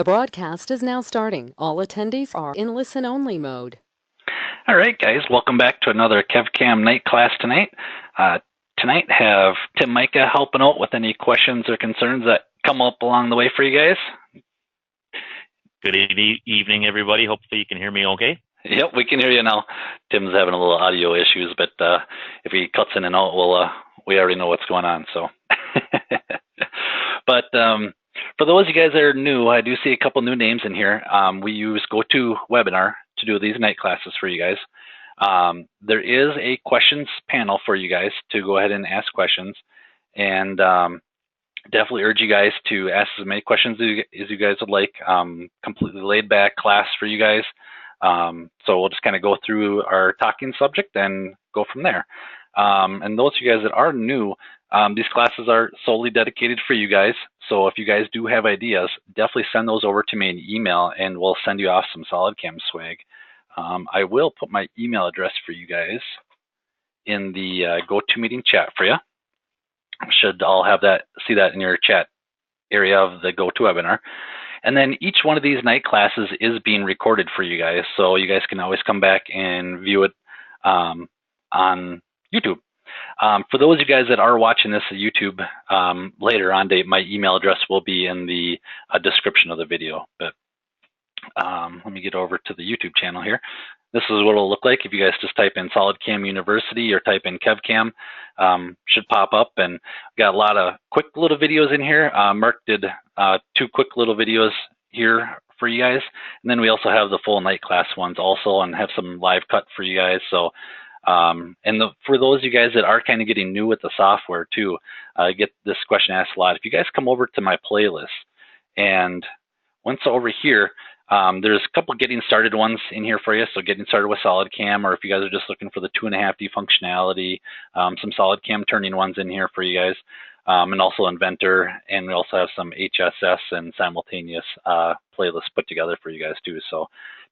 The broadcast is now starting. All attendees are in listen-only mode. All right, guys, welcome back to another KevCAM night class tonight. Tonight, have Tim Micah helping out with any questions or concerns that come up along the way for you guys. Good evening, everybody. Hopefully you can hear me okay. Yep, we can hear you now. Tim's having a little audio issues, but if he cuts in and out, we already know what's going on. So, but for those of you guys that are new, I do see a couple new names in here. We use GoToWebinar to do these night classes for you guys. There is a questions panel for you guys to go ahead and ask questions, and definitely urge you guys to ask as many questions as you guys would like. Completely laid back class for you guys. So we'll just kind of go through our talking subject and go from there. And those of you guys that are new, these classes are solely dedicated for you guys. So if you guys do have ideas, definitely send those over to me in email and we'll send you off some SolidCAM swag. I will put my email address for you guys in the GoToMeeting chat for you. Should all have that, see that in your chat area of the GoToWebinar. And then each one of these night classes is being recorded for you guys, so you guys can always come back and view it on YouTube. For those of you guys that are watching this on YouTube later on date, my email address will be in the description of the video. But let me get over to the YouTube channel here. This is what it'll look like if you guys just type in SolidCAM University or type in KevCAM. Should pop up, and got a lot of quick little videos in here. Mark did 2 quick little videos here for you guys, and then we also have the full night class ones also, and have some live cut for you guys. So, for those of you guys that are kind of getting new with the software too, I get this question asked a lot. If you guys come over to my playlist, and once over here, there's a couple getting started ones in here for you. So getting started with SolidCAM, or if you guys are just looking for the 2.5D functionality, some SolidCAM turning ones in here for you guys, and also Inventor, and we also have some HSS and simultaneous playlists put together for you guys too. So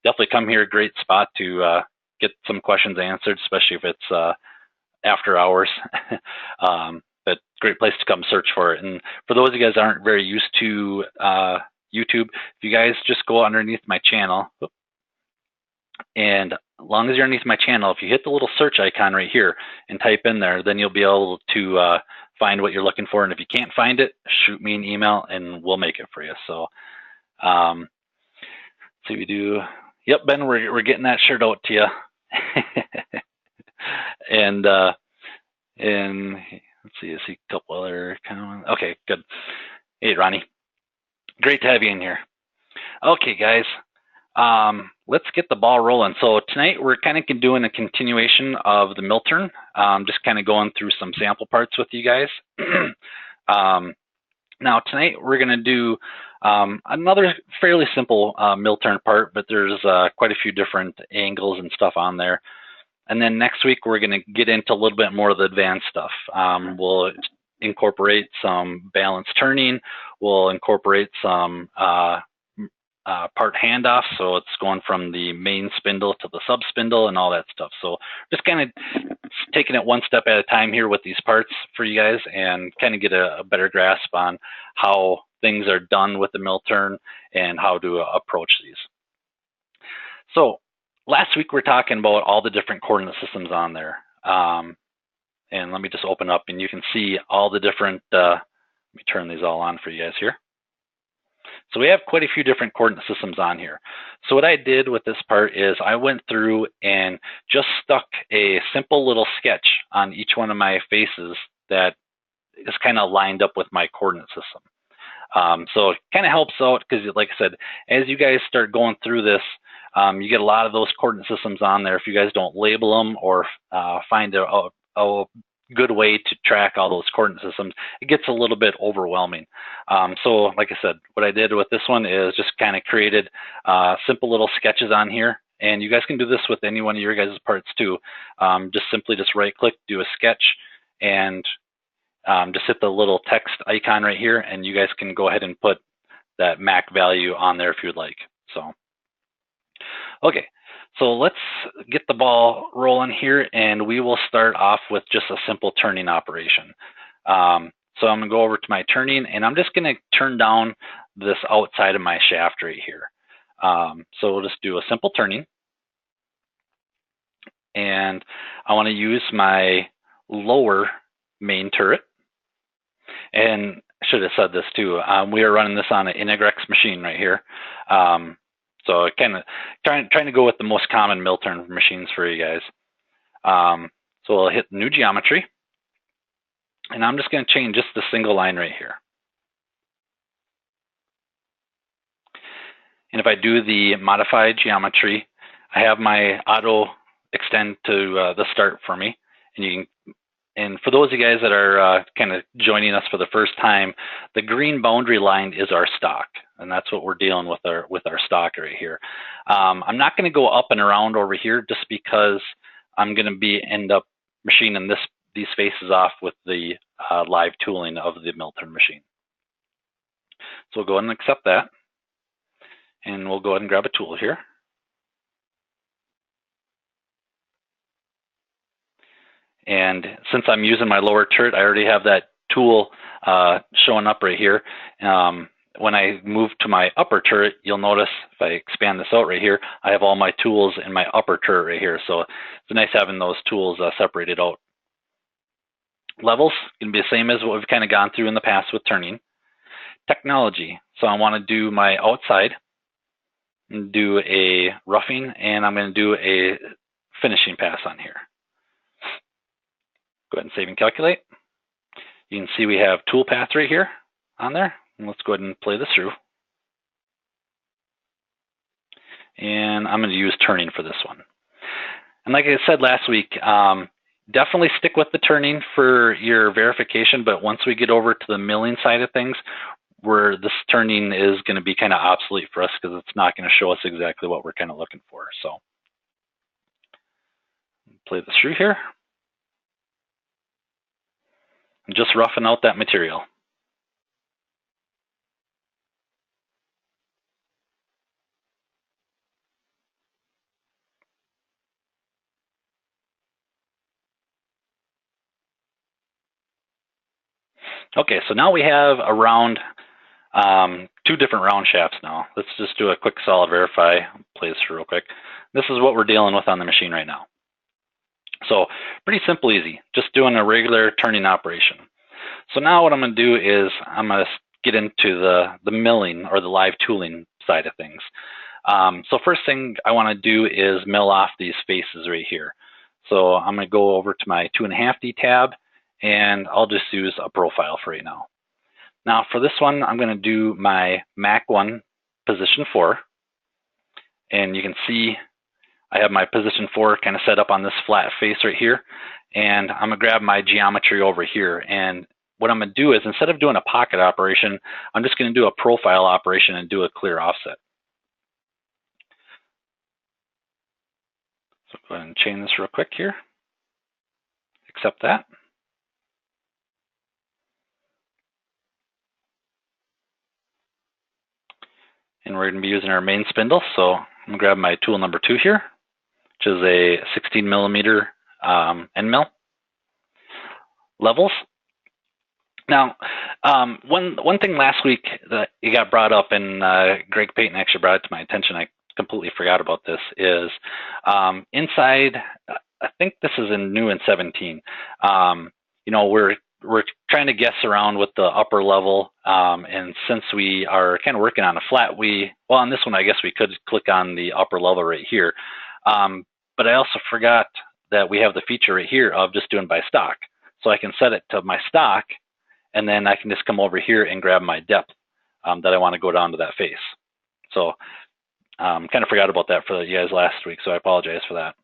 definitely come here, great spot to get some questions answered, especially if it's after hours. But great place to come search for it. And for those of you guys that aren't very used to YouTube, if you guys just go underneath my channel, and as long as you're underneath my channel, if you hit the little search icon right here and type in there, then you'll be able to find what you're looking for. And if you can't find it, shoot me an email and we'll make it for you. So see, we do. Yep, Ben, we're getting that shirt out to you. and let's see, I see a couple other comments. Okay, good. Hey, Ronnie. Great to have you in here. Okay, guys, let's get the ball rolling. So tonight we're kind of doing a continuation of the mill turn, just kind of going through some sample parts with you guys. Now tonight we're going to do another fairly simple mill turn part, but there's quite a few different angles and stuff on there. And then next week we're going to get into a little bit more of the advanced stuff. We'll incorporate some balance turning. We'll incorporate some part handoff, so it's going from the main spindle to the sub spindle and all that stuff. So just kind of taking it one step at a time here with these parts for you guys, and kind of get a better grasp on how things are done with the mill turn and how to approach these. So last week we were talking about all the different coordinate systems on there. And let me just open up and you can see all the different, let me turn these all on for you guys here. So we have quite a few different coordinate systems on here. So what I did with this part is I went through and just stuck a simple little sketch on each one of my faces that is kind of lined up with my coordinate system. So it kind of helps out because, like I said, as you guys start going through this, you get a lot of those coordinate systems on there. If you guys don't label them or find a good way to track all those coordinate systems, it gets a little bit overwhelming. So like I said, what I did with this one is just kind of created simple little sketches on here, and you guys can do this with any one of your guys' parts too. Just simply right click, do a sketch, and just hit the little text icon right here, and you guys can go ahead and put that MAC value on there if you'd like. So okay, so let's get the ball rolling here, and we will start off with just a simple turning operation. So I'm gonna go over to my turning, and I'm just gonna turn down this outside of my shaft right here. So we'll just do a simple turning. And I want to use my lower main turret. And I should have said this too. We are running this on an Integrex machine right here. So kind of trying to go with the most common mill turn machines for you guys. So we'll hit new geometry. And I'm just going to change just the single line right here. And if I do the modified geometry, I have my auto extend to the start for me. And you can, and for those of you guys that are kind of joining us for the first time, the green boundary line is our stock, and that's what we're dealing with our stock right here. I'm not going to go up and around over here just because I'm going to end up machining these faces off with the live tooling of the mill turn machine. So we'll go ahead and accept that, and we'll go ahead and grab a tool here. And since I'm using my lower turret, I already have that tool showing up right here. When I move to my upper turret, you'll notice if I expand this out right here, I have all my tools in my upper turret right here. So it's nice having those tools separated out. Levels can be the same as what we've kind of gone through in the past with turning. Technology. So I want to do my outside and do a roughing, and I'm going to do a finishing pass on here. Go ahead and save and calculate. You can see we have tool path right here on there. And let's go ahead and play this through. And I'm going to use turning for this one. And like I said last week, definitely stick with the turning for your verification, but once we get over to the milling side of things, where this turning is going to be kind of obsolete for us because it's not going to show us exactly what we're kind of looking for. So play this through here. Just roughing out that material. Okay, so now we have a round, two different round shafts now. Let's just do a quick solid verify, play this real quick. This is what we're dealing with on the machine right now. So pretty simple, easy, just doing a regular turning operation. So now what I'm going to do is I'm going to get into the milling or the live tooling side of things. So first thing I want to do is mill off these faces right here. So I'm going to go over to my 2.5D tab, and I'll just use a profile for right now. Now for this one, I'm going to do my Mac 1 position 4, and you can see I have my position 4 kind of set up on this flat face right here, and I'm going to grab my geometry over here. And what I'm going to do is, instead of doing a pocket operation, I'm just going to do a profile operation and do a clear offset. So go ahead and chain this real quick here. Accept that. And we're going to be using our main spindle. So I'm going to grab my tool number 2 here, which is a 16 millimeter end mill. Levels. Now, one thing last week that you got brought up, and Greg Payton actually brought it to my attention, I completely forgot about this, is inside, I think this is new in 17, you know, we're trying to guess around with the upper level, and since we are kind of working on a flat, well, on this one, I guess we could click on the upper level right here, but I also forgot that we have the feature right here of just doing by stock. So I can set it to my stock, and then I can just come over here and grab my depth that I want to go down to that face. So kind of forgot about that for you guys last week, so I apologize for that.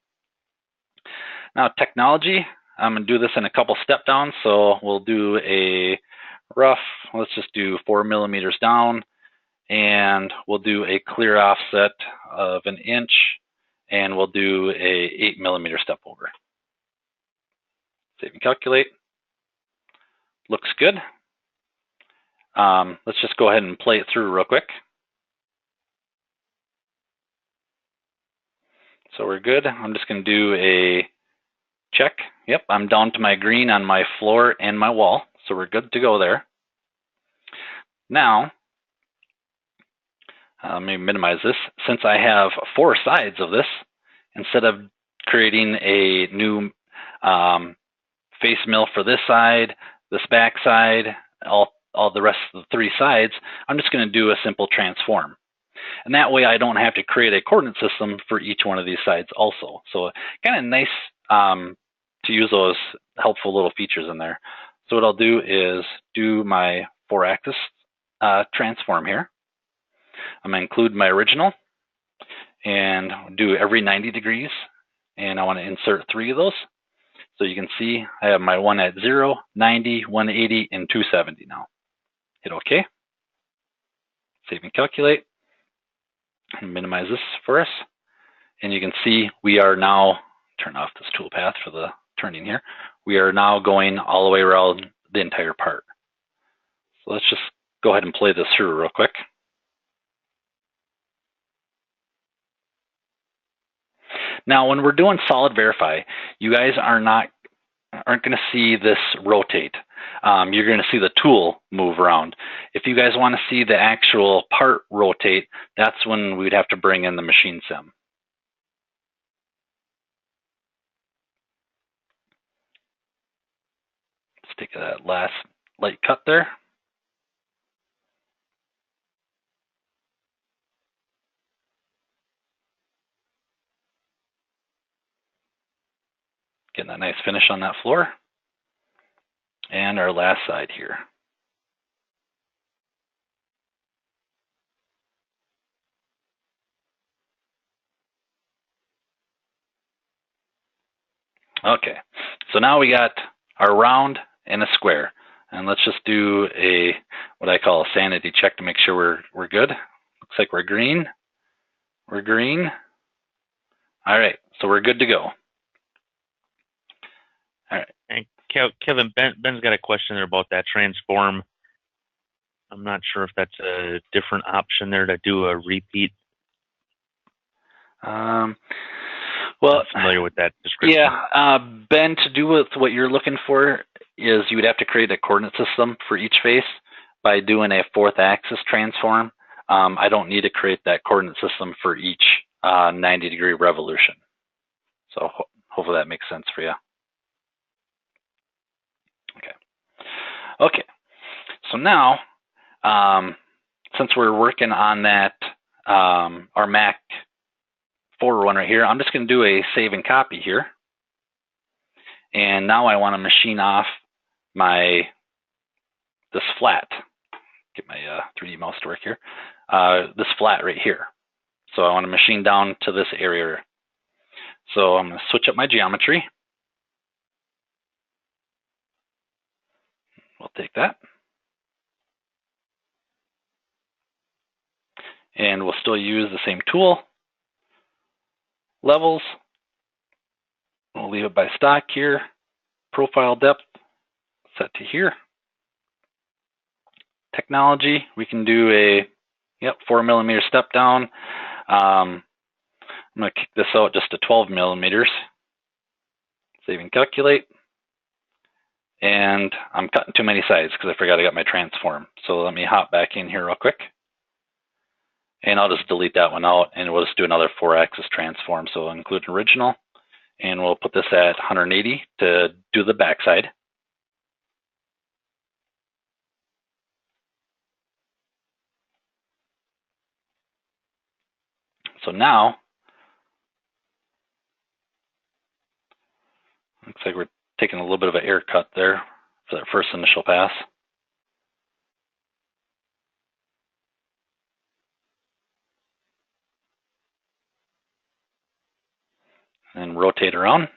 Now technology, I'm going to do this in a couple step downs. So we'll do a rough, let's just do 4 millimeters down, and we'll do a clear offset of 1 inch, and we'll do a 8 millimeter step over. Save and calculate. Looks good. Let's just go ahead and play it through real quick. So we're good. I'm just going to do a check. Yep, I'm down to my green on my floor and my wall. So we're good to go there. Now, let me minimize this. Since I have 4 sides of this, instead of creating a new face mill for this side, this back side, all the rest of the 3 sides, I'm just going to do a simple transform. And that way I don't have to create a coordinate system for each one of these sides also. So kind of nice to use those helpful little features in there. So what I'll do is do my 4-axis transform here. I'm going to include my original and do every 90 degrees. And I want to insert 3 of those. So you can see I have my one at 0, 90, 180, and 270 now. Hit OK. Save and calculate. And minimize this for us. And you can see we are now, turn off this toolpath for the turning here. We are now going all the way around the entire part. So let's just go ahead and play this through real quick. Now, when we're doing solid verify, you guys aren't going to see this rotate. You're going to see the tool move around. If you guys want to see the actual part rotate, that's when we'd have to bring in the machine sim. Let's take that last light cut there. Getting a nice finish on that floor. And our last side here. Okay, so now we got our round and a square. And let's just do what I call a sanity check to make sure we're good. Looks like we're green. We're green. All right, so we're good to go. All right. And Kevin, Ben's got a question there about that transform. I'm not sure if that's a different option there to do a repeat. Well, I'm familiar with that description. Yeah, Ben, to do with what you're looking for is you would have to create a coordinate system for each face by doing a 4th axis transform. I don't need to create that coordinate system for each 90-degree revolution. So hopefully that makes sense for you. Okay, so now, since we're working on that, our Mac forward one right here, I'm just going to do a save and copy here. And now I want to machine off this flat. Get my 3D mouse to work here. This flat right here. So I want to machine down to this area. So I'm going to switch up my geometry. We'll take that. And we'll still use the same tool. Levels. We'll leave it by stock here. Profile depth, set to here. Technology, we can do a 4 millimeter step down. I'm going to kick this out just to 12 millimeters. Save and calculate. And I'm cutting too many sides because I forgot I got my transform. So let me hop back in here real quick. And I'll just delete that one out and we'll just do another 4-axis transform. So I'll include an original and we'll put this at 180 to do the backside. So now, looks like we're taking a little bit of an air cut there for that first initial pass. And rotate around.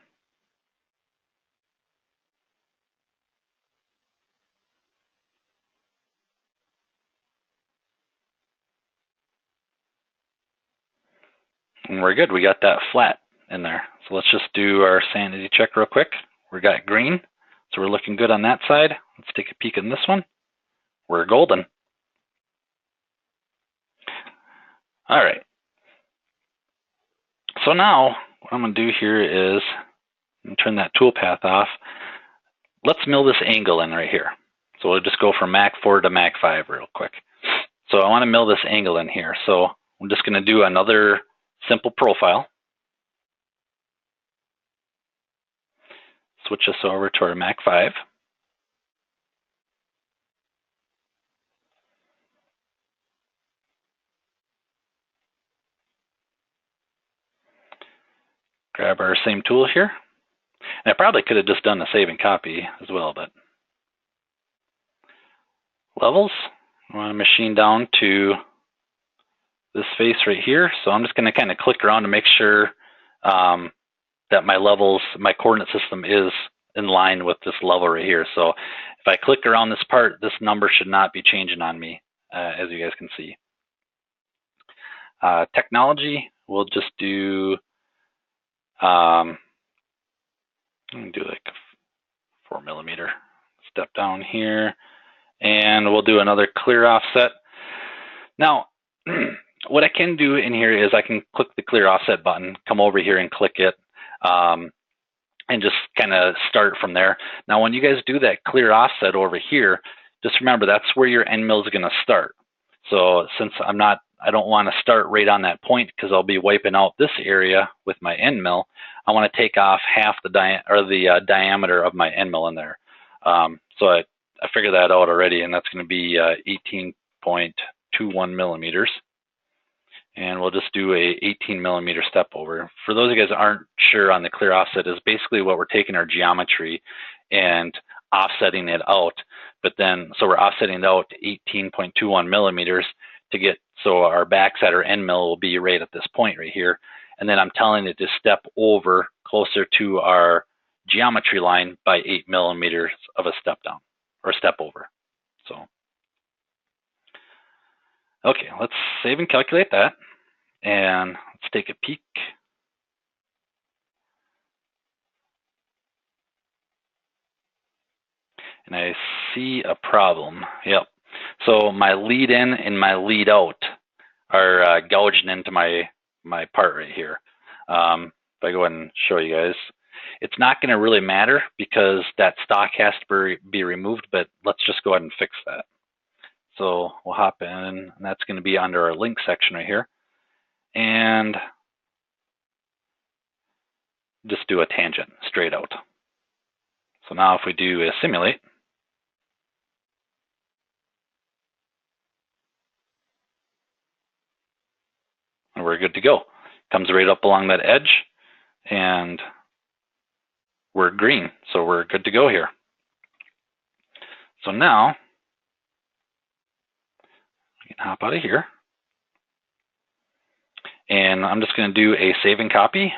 And we're good, we got that flat in there. So let's just do our sanity check real quick. We got green, so we're looking good on that side. Let's take a peek in this one. We're golden. All right. So now what I'm going to do here is turn that toolpath off. Let's mill this angle in right here. So we'll just go from Mac 4 to Mac 5 real quick. So I want to mill this angle in here. So I'm just going to do another simple profile. Switch this over to our Mac 5. Grab our same tool here. And I probably could have just done a save and copy as well, but levels, I want to machine down to this face right here. So I'm just going to kind of click around to make sure that my levels, my coordinate system is in line with this level right here. So if I click around this part, this number should not be changing on me, as you guys can see. Technology, we'll just do, I'm gonna do like a 4 millimeter step down here, and we'll do another clear offset. Now, what I can do in here is I can click the clear offset button, come over here and click it, and just kind of start from there. Now, when you guys do that clear offset over here, just remember that's where your end mill is going to start. So since I don't want to start right on that point because I'll be wiping out this area with my end mill, I want to take off half the diameter of my end mill in there. So I figured that out already, and that's going to be 18.21 millimeters. And we'll just do a 18 millimeter step over. For those of you guys that aren't sure on the clear offset, is basically what we're taking our geometry and offsetting it out. But then, so we're offsetting it out to 18.21 millimeters to get, so our backside or end mill will be right at this point right here. And then I'm telling it to step over closer to our geometry line by 8 millimeters of a step down or step over. So, okay, let's save and calculate that. And let's take a peek. And I see a problem. Yep. So my lead in and my lead out are gouging into my part right here. If I go ahead and show you guys, it's not going to really matter because that stock has to be removed, but let's just go ahead and fix that. So we'll hop in, and that's going to be under our link section right here. And just do a tangent straight out. So now if we do a simulate, and we're good to go. Comes right up along that edge, and we're green, so we're good to go here. So now, we can hop out of here. And I'm just going to do a save and copy.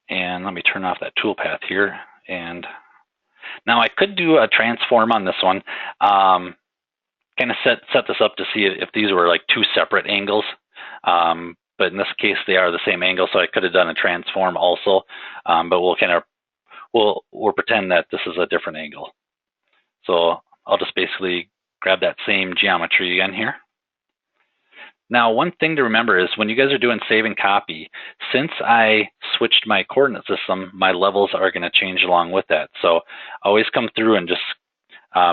And let me turn off that toolpath here. And now I could do a transform on this one. Kind of set this up to see if these were like two separate angles. But in this case, they are the same angle, so I could have done a transform also. But we'll pretend that this is a different angle. So I'll just basically grab that same geometry again here. Now, one thing to remember is when you guys are doing save and copy, since I switched my coordinate system, my levels are going to change along with that. So always come through and just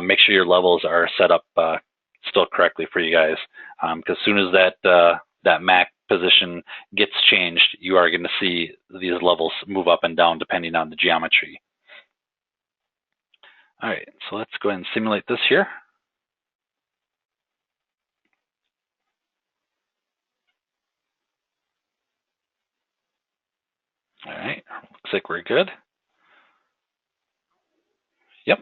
make sure your levels are set up still correctly for you guys. Because as soon as that Mac position gets changed, you are going to see these levels move up and down depending on the geometry. All right, so let's go ahead and simulate this here. All right, looks like we're good. Yep,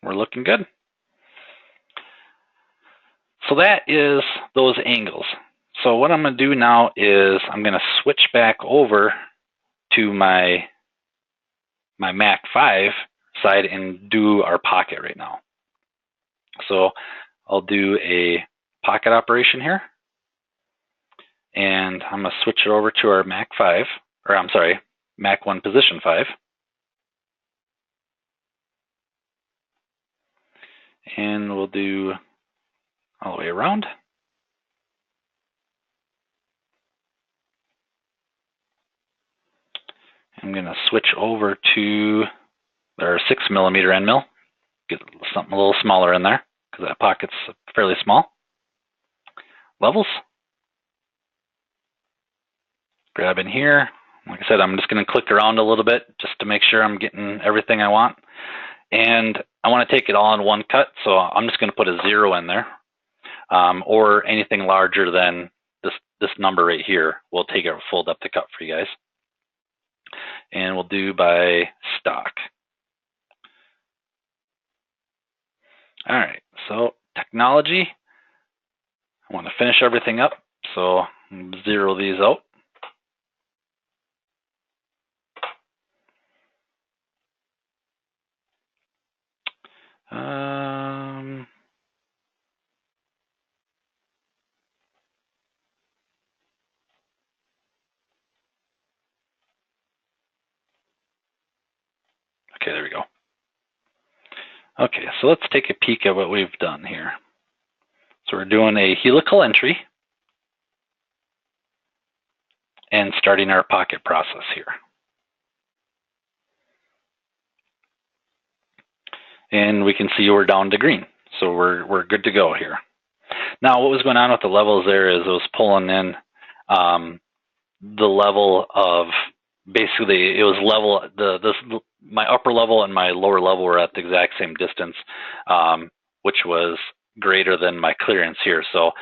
we're looking good. So that is those angles. So what I'm going to do now is I'm going to switch back over to my Mac 5 side and do our pocket right now. So I'll do a pocket operation here. And I'm going to switch it over to our Mac 5, or I'm sorry, Mac 1 position 5. And we'll do all the way around. I'm going to switch over to our 6 millimeter end mill, get something a little smaller in there. because that pocket's fairly small. Levels. Grab in here. Like I said, I'm just going to click around a little bit just to make sure I'm getting everything I want. And I want to take it all in one cut, so I'm just going to put a 0 in there. Or anything larger than this number right here, we'll take a full depth of cut for you guys. And we'll do by stock. All right, so technology, I want to finish everything up, so 0 these out. Okay, there we go. Okay, so let's take a peek at what we've done here. So we're doing a helical entry and starting our pocket process here. And we can see we're down to green, so we're good to go here. Now, what was going on with the levels there is it was pulling in the level of, basically it was level, my upper level and my lower level were at the exact same distance, which was greater than my clearance here. So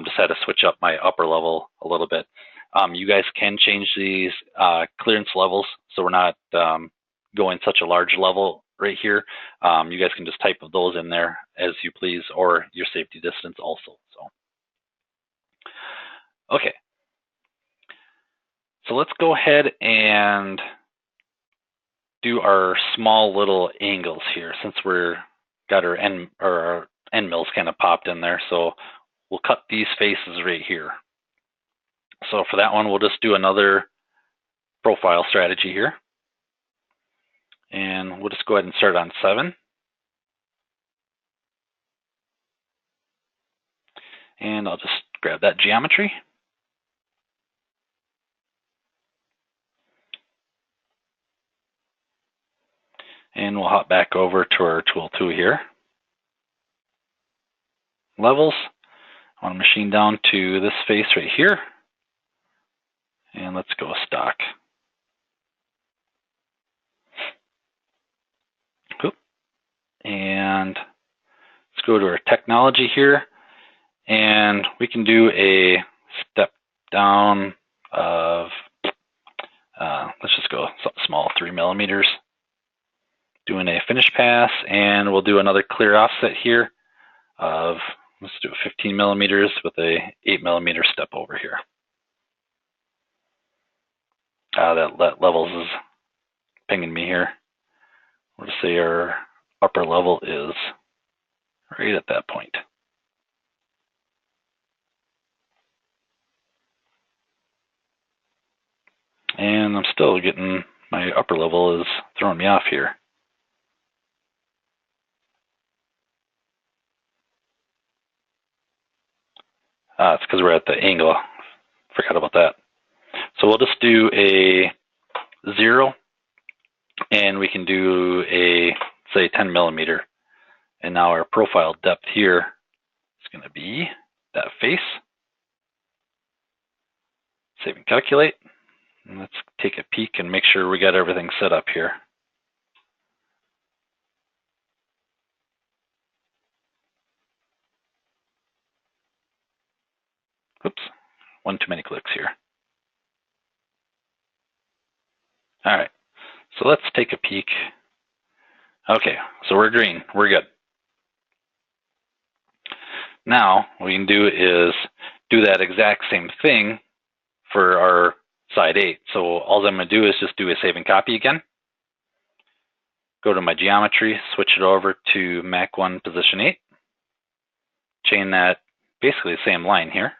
just had to switch up my upper level a little bit. You guys can change these clearance levels, so we're not going such a large level right here. You guys can just type those in there as you please, or your safety distance also. So, okay. So let's go ahead and do our small little angles here, since we're got our end mills kind of popped in there. So we'll cut these faces right here. So for that one, we'll just do another profile strategy here. And we'll just go ahead and start on 7. And I'll just grab that geometry. And we'll hop back over to our tool 2 here. Levels. I want to machine down to this face right here. And let's go stock. Oop. And let's go to our technology here. And we can do a step down of, let's just go something small, 3 millimeters. Doing a finish pass, and we'll do another clear offset here of, let's do 15 millimeters with a 8 millimeter step over here. That levels is pinging me here. We'll just say our upper level is right at that point. And I'm still getting, my upper level is throwing me off here. It's because we're at the angle. Forgot about that. So we'll just do a 0, and we can do a, say, 10 millimeter. And now our profile depth here is going to be that face. Save and calculate. And let's take a peek and make sure we got everything set up here. Oops, one too many clicks here. All right, so let's take a peek. Okay, so we're green, we're good. Now, what we can do is do that exact same thing for our side 8. So all I'm going to do is just do a save and copy again. Go to my geometry, switch it over to Mach 1 position 8. Chain that basically the same line here.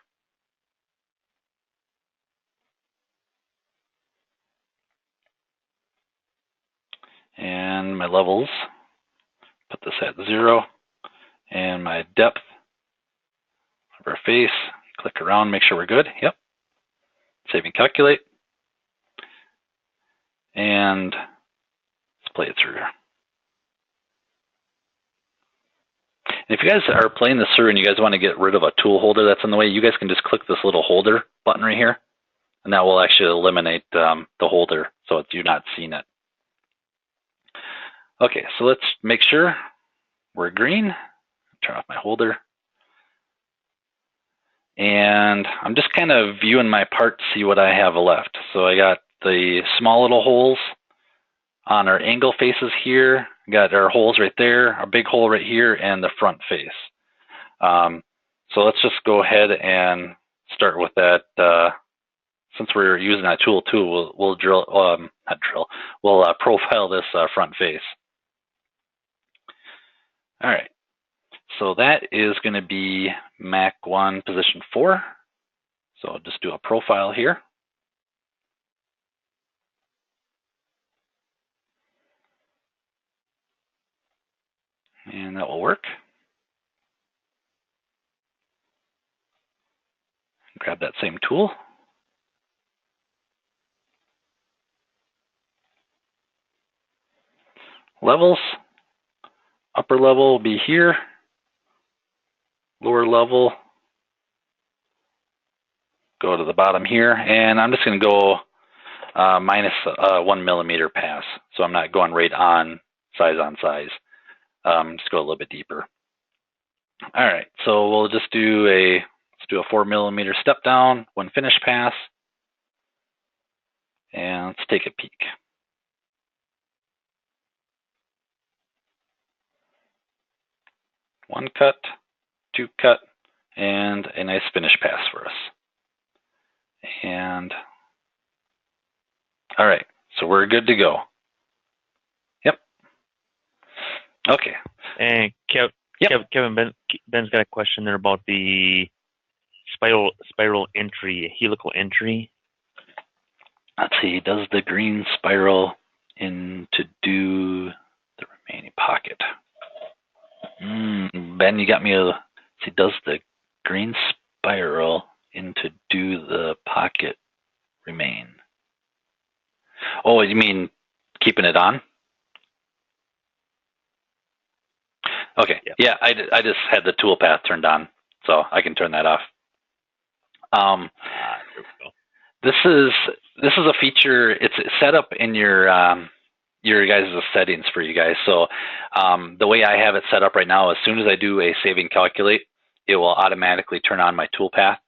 And my levels, put this at 0. And my depth of our face, click around, make sure we're good. Yep. Save and calculate. And let's play it through. And if you guys are playing this through and you guys want to get rid of a tool holder that's in the way, you guys can just click this little holder button right here, and that will actually eliminate the holder so you're not seeing it. Okay, so let's make sure we're green. Turn off my holder. And I'm just kind of viewing my part to see what I have left. So I got the small little holes on our angle faces here. Got our holes right there, a big hole right here, and the front face. So let's just go ahead and start with that. Since we're using that tool too, we'll drill, not drill, we'll profile this front face. All right, so that is going to be Mach 1 position 4. So I'll just do a profile here. And that will work. Grab that same tool. Levels. Upper level will be here. Lower level, go to the bottom here. And I'm just going to go minus 1 millimeter pass. So I'm not going right on size. Just go a little bit deeper. All right, so we'll just do let's do a 4 millimeter step down, 1 finish pass. And let's take a peek. One cut, 2 cut, and a nice finish pass for us. And all right, so we're good to go. Yep. Okay. And Kevin, Ben's got a question there about the spiral entry, helical entry. Let's see, does the green spiral in to do the remaining pocket? Ben, you got me see, does the green spiral in to do the pocket remain? Oh, you mean keeping it on? Okay, yeah, I just had the toolpath turned on, so I can turn that off. This is a feature. It's set up in your guys' settings for you guys. So the way I have it set up right now, as soon as I do a save and calculate, it will automatically turn on my toolpath.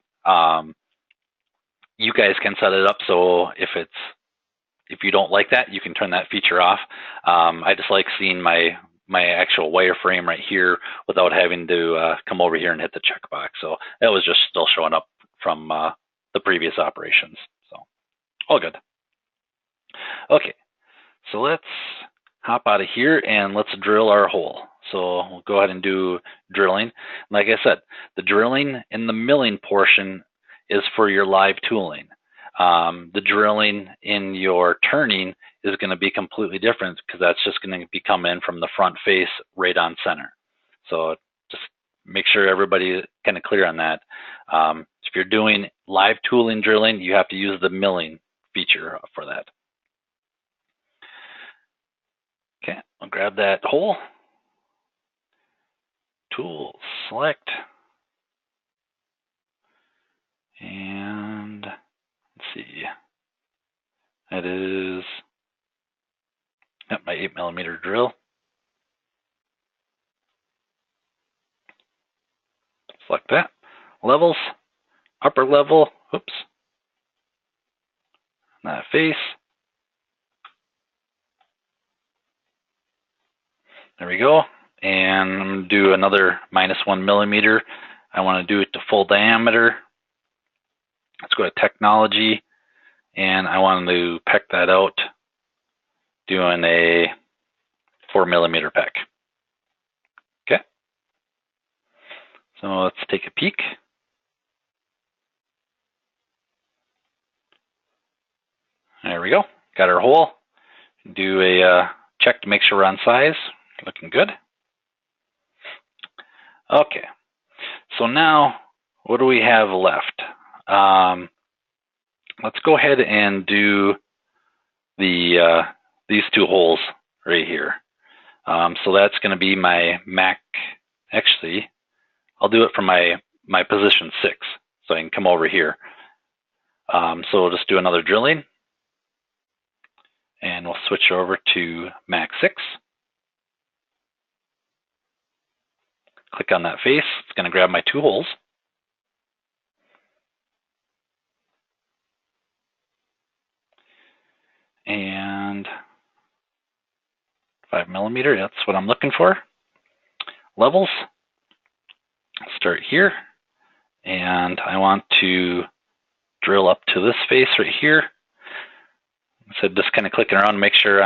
You guys can set it up so if you don't like that, you can turn that feature off. I just like seeing my actual wireframe right here without having to come over here and hit the checkbox. So that was just still showing up from the previous operations. So all good. Okay, so let's hop out of here and let's drill our hole. So we'll go ahead and do drilling. Like I said, the drilling and the milling portion is for your live tooling. The drilling in your turning is going to be completely different because that's just going to be coming in from the front face right on center. So just make sure everybody kind of clear on that. If you're doing live tooling drilling, you have to use the milling feature for that. Okay, I'll grab that hole. Tool, select. And let's see. That is my 8 millimeter drill. Select that. Levels, upper level, oops. That face. There we go. And I'm going to do another minus 1 millimeter. I want to do it to full diameter. Let's go to technology. And I want to peck that out, doing a 4 millimeter peck. Okay. So let's take a peek. There we go. Got our hole. Do a check to make sure we're on size. Looking good. Okay. So now, what do we have left? Let's go ahead and do these two holes right here. So that's going to be my Mach Actually, I'll do it from my position 6, so I can come over here. So we'll just do another drilling, and we'll switch over to Max 6. Click on that face. It's going to grab my 2 holes. And 5mm, that's what I'm looking for. Levels, start here, and I want to drill up to this face right here. So just kind of clicking around to make sure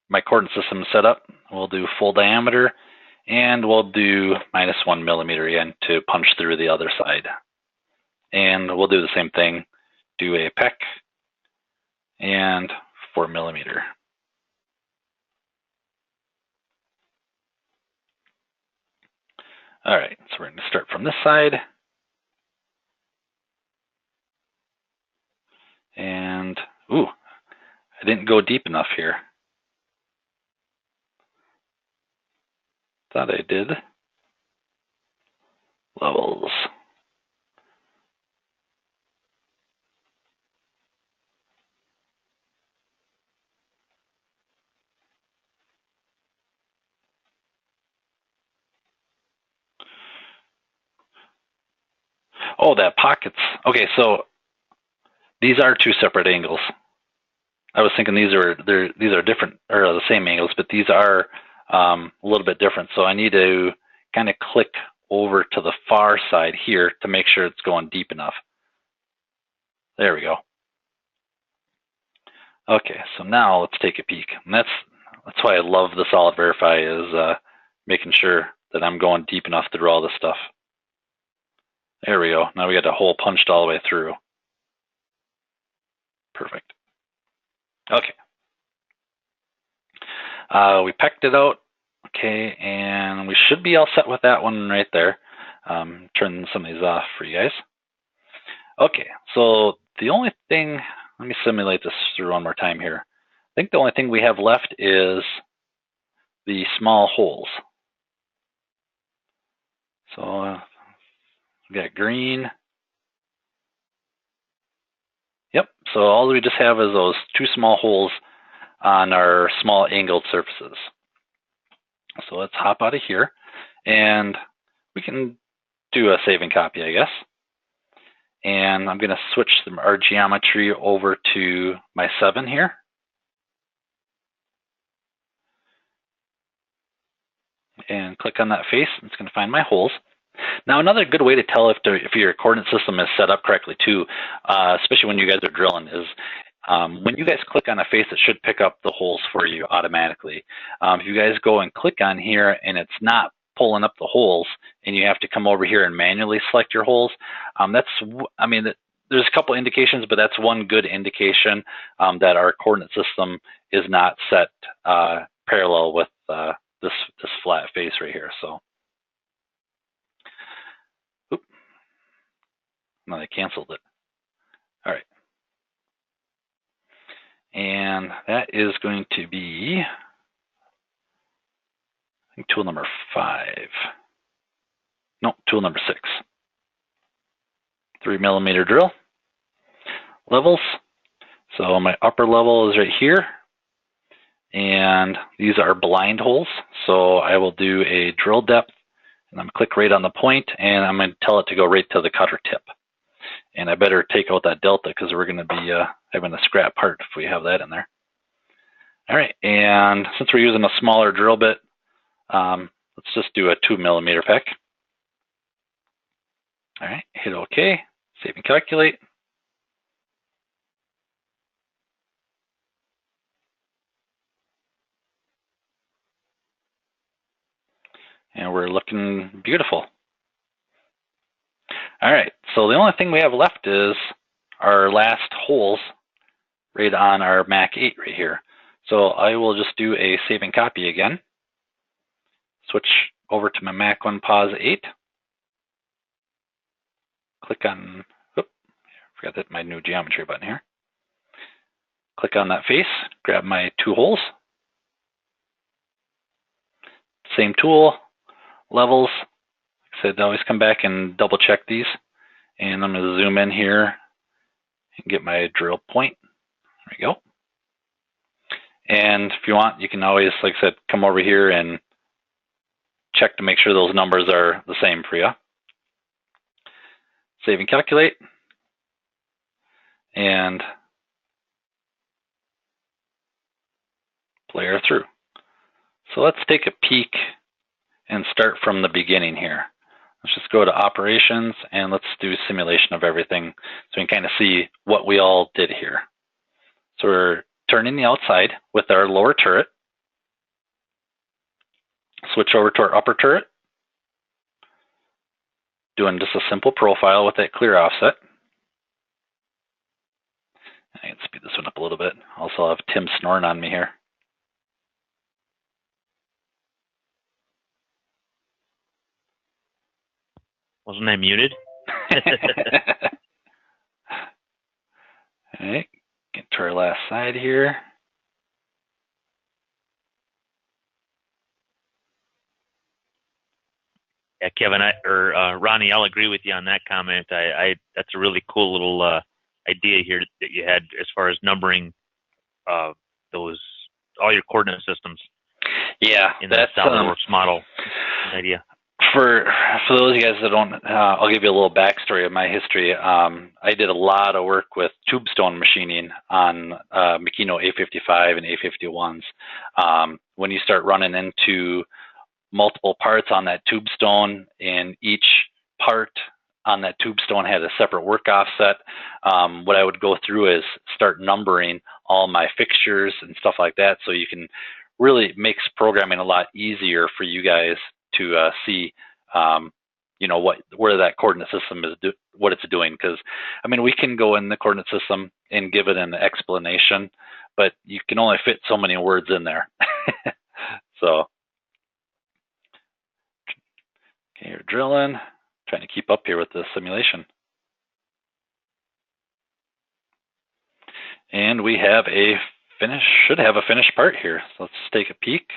my coordinate system is set up. We'll do full diameter, and we'll do -1mm again to punch through the other side. And we'll do the same thing, do a peck and 4mm. All right, so we're going to start from this side. And, ooh, I didn't go deep enough here. Thought I did. Levels. Oh, that pockets. Okay, so these are 2 separate angles. I was thinking these are different, or the same angles, but these are a little bit different. So I need to kind of click over to the far side here to make sure it's going deep enough. There we go. Okay, so now let's take a peek. And that's why I love the Solid Verify, is making sure that I'm going deep enough to draw this stuff. There we go. Now we got the hole punched all the way through. Perfect. Okay. We pecked it out. Okay, and we should be all set with that one right there. Turn some of these off for you guys. Okay, so the only thing, let me simulate this through one more time here. I think the only thing we have left is the small holes. So we got green. Yep, so all we just have is those 2 small holes on our small angled surfaces. So let's hop out of here, and we can do a save and copy, I guess. And I'm going to switch our geometry over to my 7 here. And click on that face. It's going to find my holes. Now, another good way to tell if your coordinate system is set up correctly too, especially when you guys are drilling, is when you guys click on a face, it should pick up the holes for you automatically. If you guys go and click on here and it's not pulling up the holes, and you have to come over here and manually select your holes, there's a couple indications, but that's one good indication that our coordinate system is not set parallel with this flat face right here. So, oop, no, they canceled it. All right. And that is going to be, I think, tool number 5. No, tool number 6. 3mm drill. Levels. So my upper level is right here. And these are blind holes. So I will do a drill depth, and I'm going to click right on the point, and I'm going to tell it to go right to the cutter tip. And I better take out that delta, because we're going to be having a scrap part if we have that in there. All right, and since we're using a smaller drill bit, let's just do a 2mm peck. All right, hit OK, save and calculate. And we're looking beautiful. All right, so the only thing we have left is our last holes right on our Mac 8 right here. So I will just do a save and copy again. Switch over to my Mac 1 Pause 8. Click on, I forgot that my new geometry button here. Click on that face, grab my 2 holes. Same tool, levels. Like I said, always come back and double check these. And I'm going to zoom in here and get my drill point. There we go. And if you want, you can always, like I said, come over here and check to make sure those numbers are the same for you. Save and calculate. And layer through. So let's take a peek and start from the beginning here. Let's just go to operations and let's do simulation of everything so we can kind of see what we all did here. So we're turning the outside with our lower turret. Switch over to our upper turret. Doing just a simple profile with that clear offset. I can speed this one up a little bit. Also, I'll have Tim snoring on me here. Wasn't I muted? All right, get to our last side here. Yeah, Kevin, Ronnie, I'll agree with you on that comment. That's a really cool little idea here that you had as far as numbering all your coordinate systems. Yeah, in the SolidWorks model idea. For those of you guys that don't, I'll give you a little backstory of my history. I did a lot of work with tubestone machining on Makino A55 and A51s. When you start running into multiple parts on that tubestone, and each part on that tubestone had a separate work offset, what I would go through is start numbering all my fixtures and stuff like that, so you can really makes programming a lot easier for you guys to see, you know, where that coordinate system is, what it's doing. Because I mean, we can go in the coordinate system and give it an explanation, but you can only fit so many words in there. So, okay, you're drilling, trying to keep up here with the simulation. And we have a should have a finished part here. So let's take a peek.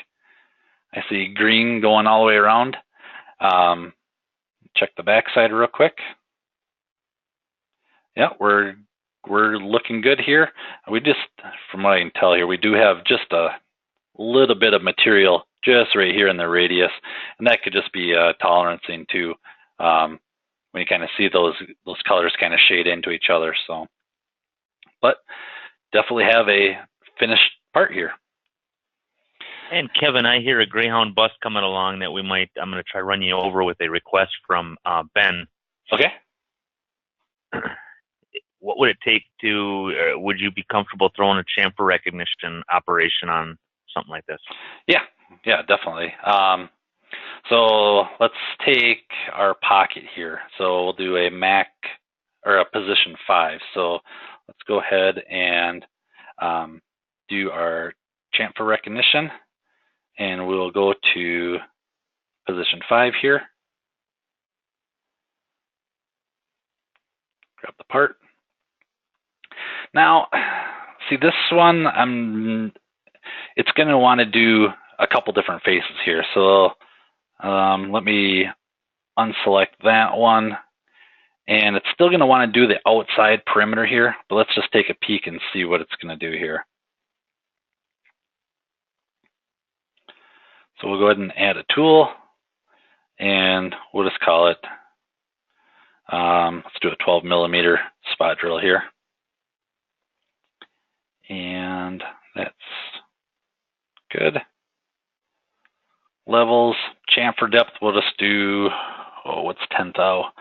I see green going all the way around. Check the backside real quick. Yeah, we're looking good here. We just, from what I can tell here, we do have just a little bit of material just right here in the radius, and that could just be tolerancing too. When you kind of see those colors kind of shade into each other. So, but definitely have a finished part here. And Kevin, I hear a Greyhound bus coming along that I'm going to try run you over with a request from Ben. Okay. What would it take would you be comfortable throwing a chamfer recognition operation on something like this? Yeah, definitely. So let's take our pocket here. So we'll do a Mac or a position 5. So let's go ahead and do our chamfer recognition, and we'll go to position 5 here. Grab the part. Now, see this one, it's going to want to do a couple different faces here. So let me unselect that one. And it's still going to want to do the outside perimeter here, but let's just take a peek and see what it's going to do here. So we'll go ahead and add a tool, and we'll just call it, let's do a 12 millimeter spot drill here. And that's good. Levels, chamfer depth, we'll just do, what's 10 thou?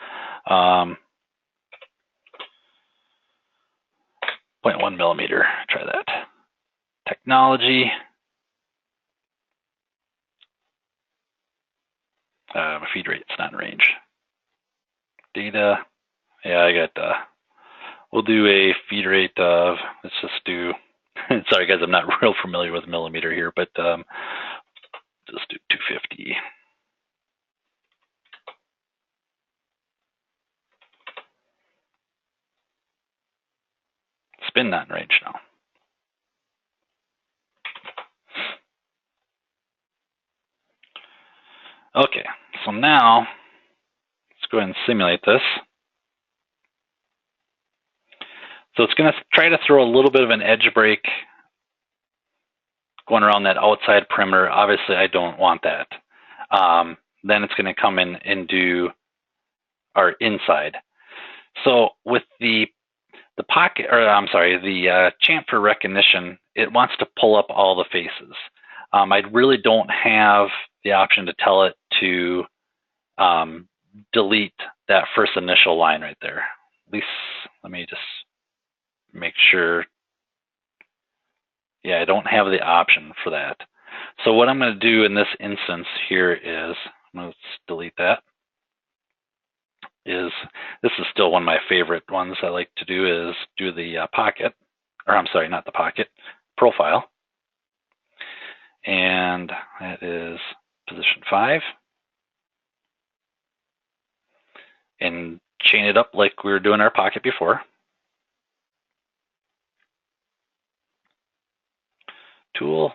0.1 millimeter, try that. Technology. Feed rate's not in range. Data, yeah, I got, we'll do a feed rate of, let's just do, sorry guys, I'm not real familiar with millimeter here, but just do 250. Spin not in range now. Okay, So now, let's go ahead and simulate this. So it's going to try to throw a little bit of an edge break going around that outside perimeter. Obviously, I don't want that. Then it's going to come in and do our inside. So with the pocket, or I'm sorry, the chamfer recognition, it wants to pull up all the faces. I really don't have the option to tell it to delete that first initial line right there. At least, let me just make sure. Yeah, I don't have the option for that. So what I'm going to do in this instance here is, let's delete that, is this is still one of my favorite ones I like to do, is do the pocket, or I'm sorry, not the pocket, profile. And that is position 5. And chain it up like we were doing our pocket before. Tool,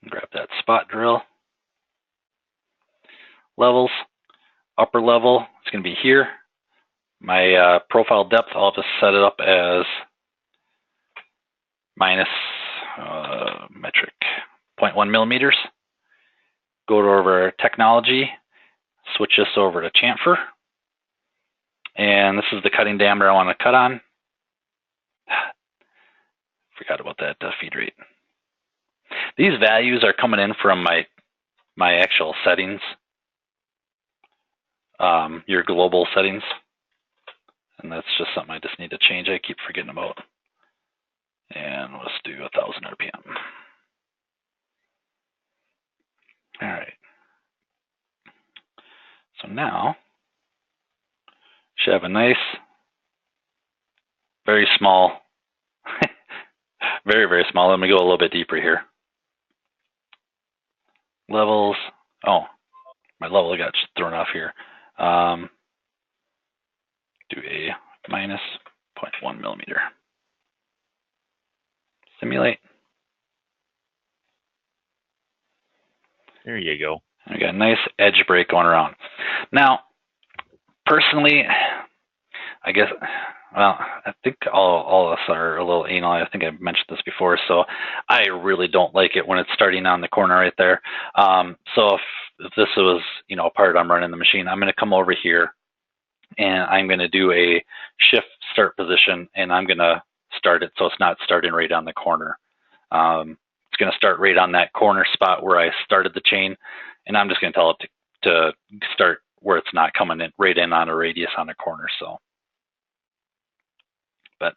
grab that spot drill. Levels, upper level, it's going to be here. My profile depth, I'll just set it up as minus metric 0.1 millimeters. Go over technology, switch this over to chamfer. And this is the cutting diameter I want to cut on. Forgot about that feed rate. These values are coming in from my actual settings, your global settings. And that's just something I just need to change. I keep forgetting about. And let's do 1,000 RPM. All right. So now, should have a nice, very small, very, very small. Let me go a little bit deeper here. Levels. Oh, my level got thrown off here. Do a minus 0.1 millimeter. Simulate. There you go. We got a nice edge break going around. Now, personally, I guess, well, I think all of us are a little anal. I think I've mentioned this before, so I really don't like it when it's starting on the corner right there. So if this was, a part I'm running the machine, I'm going to come over here and I'm going to do a shift start position, and I'm going to start it so it's not starting right on the corner. It's going to start right on that corner spot where I started the chain, and I'm just going to tell it to start where it's not coming in right in on a radius on a corner. So, but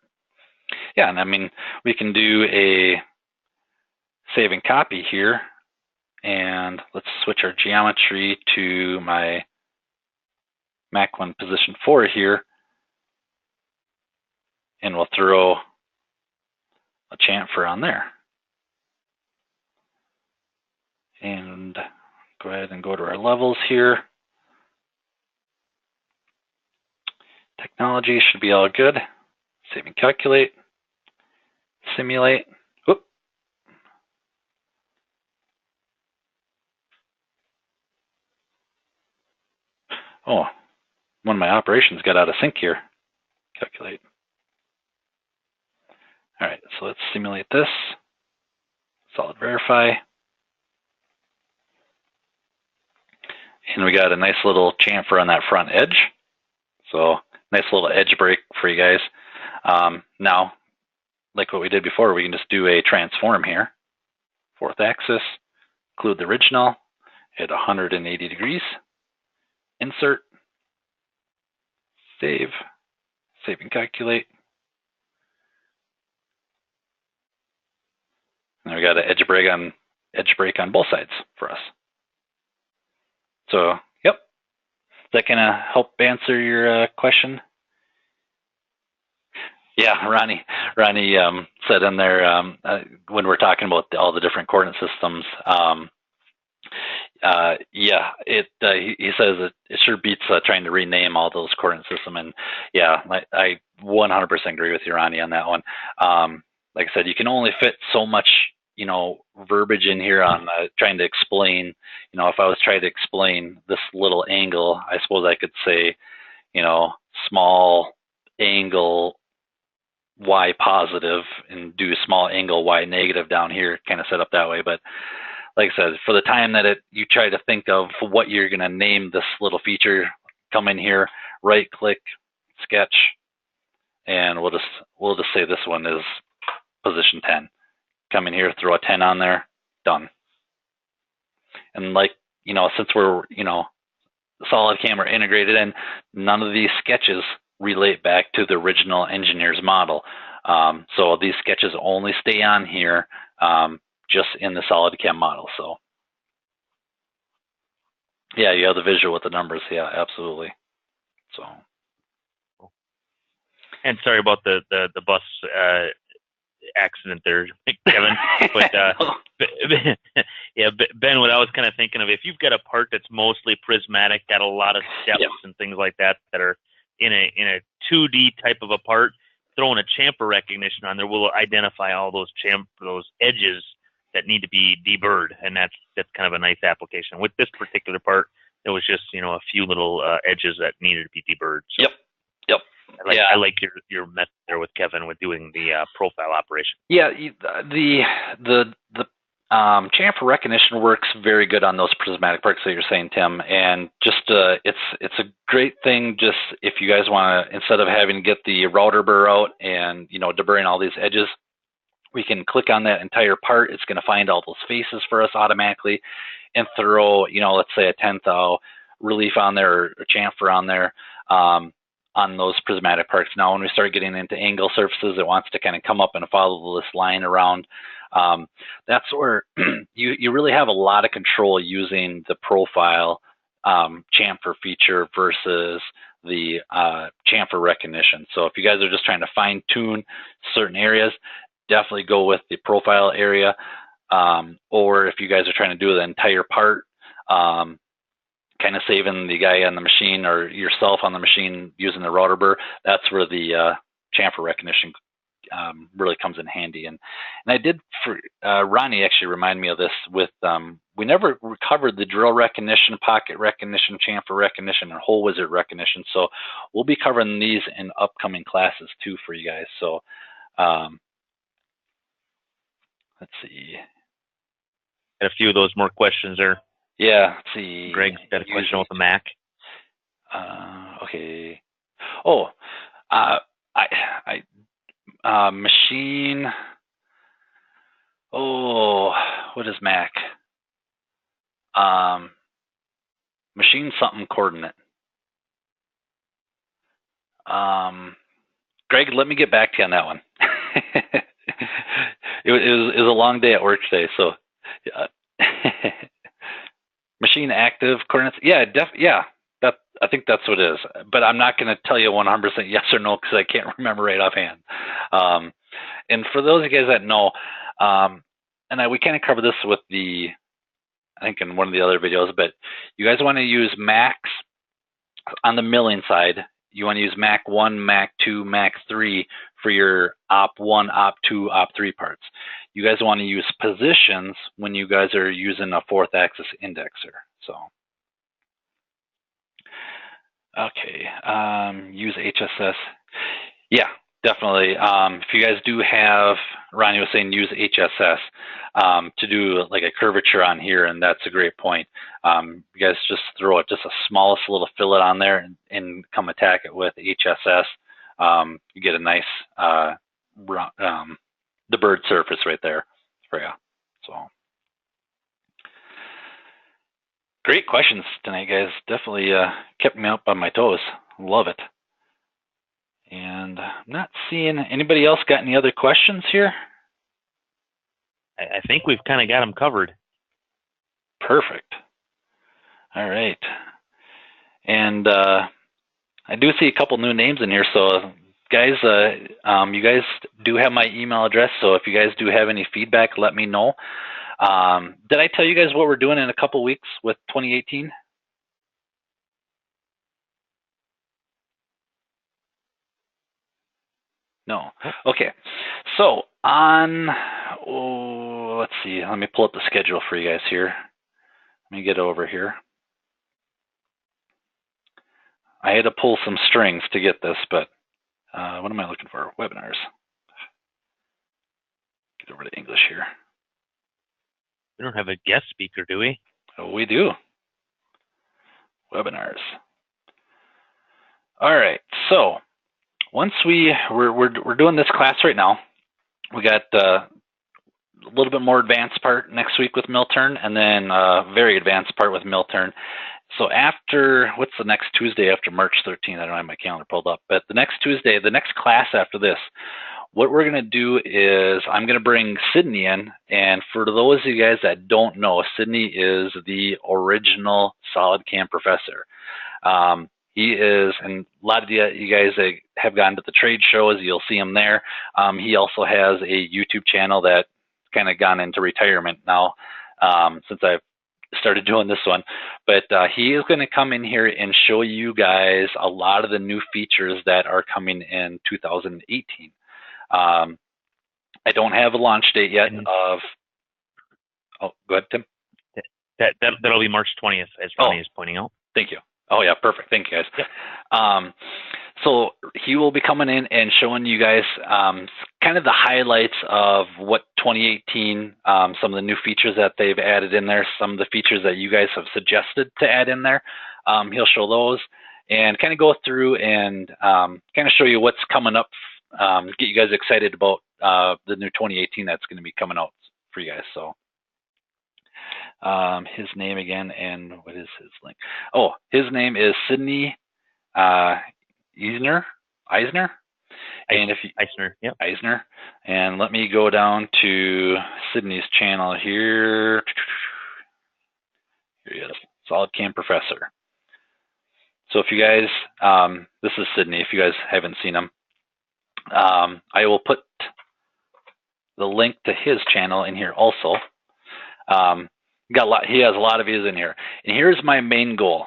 yeah, and I mean, we can do a save and copy here, and let's switch our geometry to my Mach 1 position 4 here, and we'll throw a chamfer on there. And go ahead and go to our levels here. Technology should be all good. Save and calculate. Simulate. Whoop. Oh, one of my operations got out of sync here. Calculate. All right, so let's simulate this. Solid verify. And we got a nice little chamfer on that front edge. So nice little edge break for you guys. Now, like what we did before, we can just do a transform here. 4th axis, include the original at 180 degrees. Insert, save and calculate. And we got an edge break on both sides for us. So, yep. Is that going to help answer your question? Yeah, Ronnie said in there when we're talking about all the different coordinate systems. Yeah, he says it sure beats trying to rename all those coordinate systems. And yeah, I 100% agree with you, Ronnie, on that one. Like I said, you can only fit so much verbiage in here on trying to explain, if I was trying to explain this little angle, I suppose I could say, small angle Y positive and do small angle Y negative down here, kind of set up that way. But like I said, for the time that you try to think of what you're going to name this little feature, come in here, right click, sketch, and we'll just say this one is position 10. Come in here, throw a 10 on there, done. And since we're, SolidCAM are integrated in, none of these sketches relate back to the original engineer's model. So these sketches only stay on here just in the SolidCAM model. So yeah, you have the visual with the numbers. Yeah, absolutely. So. And sorry about the bus accident there, Kevin. But yeah, Ben, what I was kind of thinking of, if you've got a part that's mostly prismatic, got a lot of steps and things like that are in a 2D type of a part, throwing a chamfer recognition on there will identify all those edges that need to be deburred, and that's kind of a nice application. With this particular part, it was just a few little edges that needed to be deburred. So. Yep. I like your method there with Kevin with doing the profile operation. Yeah, the chamfer recognition works very good on those prismatic parts that you're saying, Tim. And just it's a great thing. Just if you guys want to, instead of having to get the router burr out and deburring all these edges, we can click on that entire part. It's going to find all those faces for us automatically, and throw let's say a 10th thou relief on there or chamfer on there. On those prismatic parts. Now, when we start getting into angle surfaces, it wants to kind of come up and follow this line around. That's where you really have a lot of control using the profile chamfer feature versus the chamfer recognition. So if you guys are just trying to fine tune certain areas, definitely go with the profile area. Or if you guys are trying to do the entire part, kind of saving the guy on the machine or yourself on the machine using the router burr, that's where the chamfer recognition really comes in handy. And I did, Ronnie actually reminded me of this with, we never covered the drill recognition, pocket recognition, chamfer recognition, and hole wizard recognition. So we'll be covering these in upcoming classes too for you guys. So let's see. Got a few of those more questions there. Yeah, let's see. Greg's got a question with the Mac. Okay. Oh, machine. Oh, what is Mac? Machine something coordinate. Greg, let me get back to you on that one. it was a long day at work today, so yeah. Machine active coordinates. Yeah, I think that's what it is. But I'm not going to tell you 100% yes or no because I can't remember right offhand. And for those of you guys that know, we kind of cover this with I think in one of the other videos, but you guys want to use Macs on the milling side. You want to use Mac 1, Mac 2, Mac 3 for your Op1, Op2, Op3 parts. You guys want to use positions when you guys are using a 4th axis indexer. So, okay, use HSS. Yeah, definitely. If you guys do have, Ronnie was saying use HSS to do like a curvature on here, and that's a great point. You guys just throw it, just a smallest little fillet on there and come attack it with HSS. You get a nice the bird surface right there for you. So great questions tonight, guys. Definitely kept me up on my toes. Love it. And I'm not seeing anybody else got any other questions here. I think we've kind of got them covered. Perfect. All right. And I do see a couple new names in here, so guys, you guys do have my email address, so if you guys do have any feedback, let me know. Did I tell you guys what we're doing in a couple weeks with 2018? No. Okay. So on let's see. Let me pull up the schedule for you guys here. Let me get over here. I had to pull some strings to get this, but what am I looking for? Webinars. Get over to English here. We don't have a guest speaker, do we? Oh, we do. Webinars. All right. So once we're doing this class right now, we got a little bit more advanced part next week with mill turn, and then a very advanced part with mill turn. So after, what's the next Tuesday after March 13th? I don't have my calendar pulled up, but the next Tuesday, the next class after this, what we're going to do is I'm going to bring Sydney in, and for those of you guys that don't know, Sydney is the original SolidCAM professor. He is, and a lot of you guys that have gone to the trade shows, you'll see him there. He also has a YouTube channel that kind of gone into retirement now since I've started doing this one. But he is going to come in here and show you guys a lot of the new features that are coming in 2018. I don't have a launch date yet of, oh, go ahead, Tim. That'll be March 20th, as Ronnie is pointing out. Thank you. Oh, yeah, perfect. Thank you, guys. Yep. So he will be coming in and showing you guys kind of the highlights of what 2018, some of the new features that they've added in there, some of the features that you guys have suggested to add in there. He'll show those and kind of go through and kind of show you what's coming up, get you guys excited about the new 2018 that's going to be coming out for you guys. So his name again, and what is his link? Oh, his name is Sydney Eisner, and if you, Eisner, and let me go down to Sydney's channel here. Here he is, SolidCAM Professor. So if you guys, this is Sydney. If you guys haven't seen him, I will put the link to his channel in here also. He has a lot of videos in here, and here's my main goal.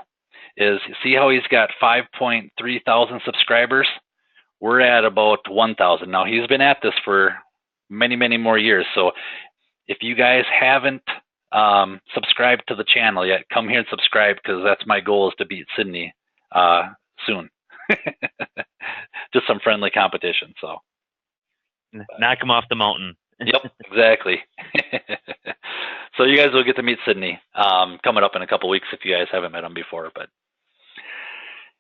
Is see how he's got 5.3 thousand subscribers? We're at about 1,000 now. He's been at this for many, many more years. So if you guys haven't subscribed to the channel yet, come here and subscribe, because that's my goal, is to beat Sydney soon. Just some friendly competition. So knock him off the mountain. Yep, exactly. So you guys will get to meet Sydney coming up in a couple weeks if you guys haven't met him before.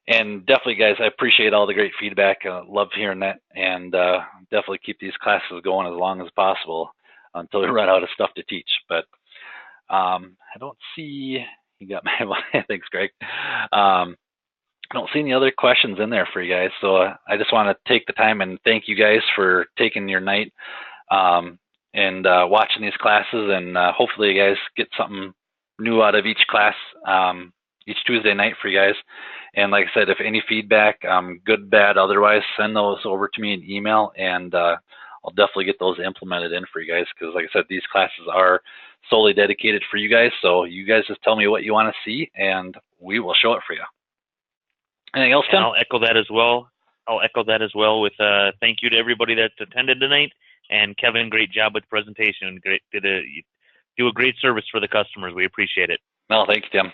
And definitely, guys, I appreciate all the great feedback. Love hearing that, and definitely keep these classes going as long as possible until we run out of stuff to teach. But I don't see, you got my, thanks, Greg. I don't see any other questions in there for you guys. So I just want to take the time and thank you guys for taking your night and watching these classes, and hopefully you guys get something new out of each class each Tuesday night for you guys. And like I said, if any feedback, good, bad, otherwise, send those over to me in email, and I'll definitely get those implemented in for you guys, because like I said, these classes are solely dedicated for you guys. So you guys just tell me what you want to see, and we will show it for you. Anything else, Tim? And I'll echo that as well with thank you to everybody that's attended tonight. And Kevin, great job with the presentation. You do a great service for the customers. We appreciate it. Well, thank you, Tim.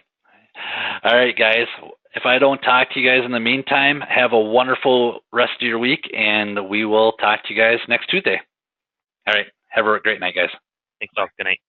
All right, guys. If I don't talk to you guys in the meantime, have a wonderful rest of your week, and we will talk to you guys next Tuesday. All right. Have a great night, guys. Thanks, all. Good night.